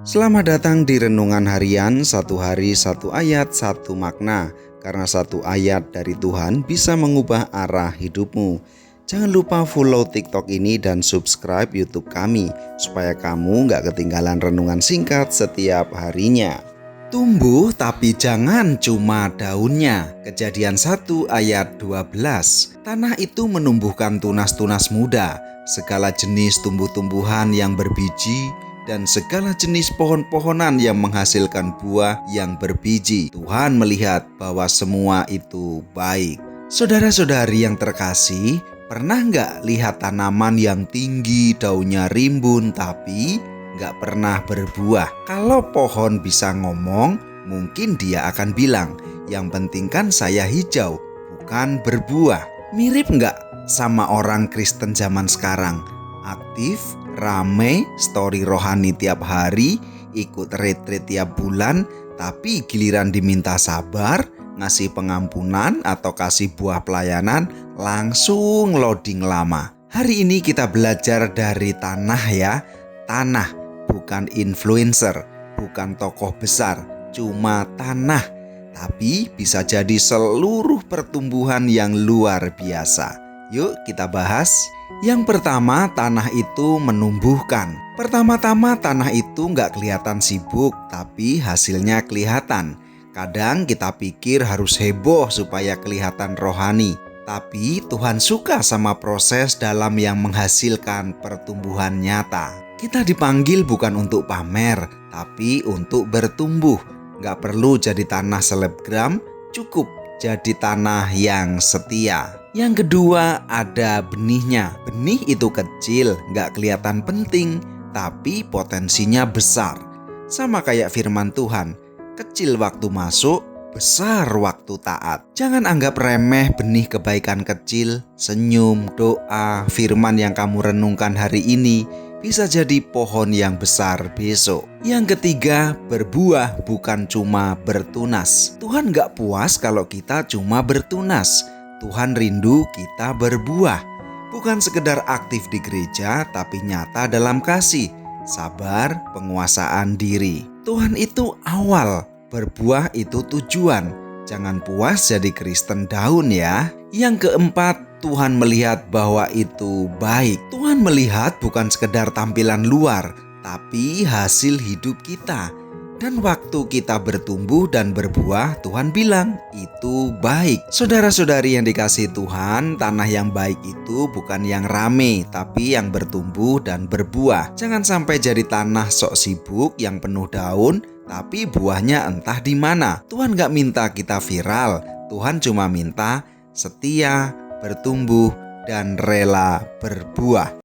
Selamat datang di Renungan Harian, satu hari satu ayat satu makna. Karena satu ayat dari Tuhan bisa mengubah arah hidupmu. Jangan lupa follow TikTok ini dan subscribe YouTube kami, supaya kamu gak ketinggalan renungan singkat setiap harinya. Tumbuh tapi jangan cuma daunnya. Kejadian 1 ayat 12. Tanah itu menumbuhkan tunas-tunas muda, segala jenis tumbuh-tumbuhan yang berbiji, dan segala jenis pohon-pohonan yang menghasilkan buah yang berbiji. Tuhan melihat bahwa semua itu baik. Saudara-saudari yang terkasih, pernah nggak lihat tanaman yang tinggi, daunnya rimbun, tapi nggak pernah berbuah? Kalau pohon bisa ngomong, mungkin dia akan bilang, yang penting kan saya hijau, bukan berbuah. Mirip nggak sama orang Kristen zaman sekarang? Aktif, rame, story rohani tiap hari, ikut retreat tiap bulan, tapi giliran diminta sabar, ngasih pengampunan atau kasih buah pelayanan, langsung loading lama. Hari ini kita belajar dari tanah ya. Tanah, bukan influencer, bukan tokoh besar, cuma tanah. Tapi bisa jadi seluruh pertumbuhan yang luar biasa. Yuk kita bahas. Yang pertama, tanah itu menumbuhkan. Pertama-tama tanah itu nggak kelihatan sibuk, tapi hasilnya kelihatan. Kadang kita pikir harus heboh supaya kelihatan rohani. Tapi Tuhan suka sama proses dalam yang menghasilkan pertumbuhan nyata. Kita dipanggil bukan untuk pamer, tapi untuk bertumbuh. Nggak perlu jadi tanah selebgram, cukup jadi tanah yang setia. Yang kedua, ada benihnya. Benih itu kecil, nggak kelihatan penting, tapi potensinya besar. Sama kayak firman Tuhan, kecil waktu masuk, besar waktu taat. Jangan anggap remeh benih kebaikan kecil, senyum, doa, firman yang kamu renungkan hari ini bisa jadi pohon yang besar besok. Yang ketiga, berbuah bukan cuma bertunas. Tuhan gak puas kalau kita cuma bertunas. Tuhan rindu kita berbuah. Bukan sekedar aktif di gereja, tapi nyata dalam kasih, sabar, penguasaan diri. Tuhan itu awal, berbuah itu tujuan. Jangan puas jadi Kristen daun ya. Yang keempat, Tuhan melihat bahwa itu baik. Tuhan melihat bukan sekedar tampilan luar, tapi hasil hidup kita. Dan waktu kita bertumbuh dan berbuah, Tuhan bilang itu baik. Saudara-saudari yang dikasihi Tuhan, tanah yang baik itu bukan yang rame, tapi yang bertumbuh dan berbuah. Jangan sampai jadi tanah sok sibuk yang penuh daun, tapi buahnya entah di mana. Tuhan gak minta kita viral, Tuhan cuma minta setia, bertumbuh, dan rela berbuah.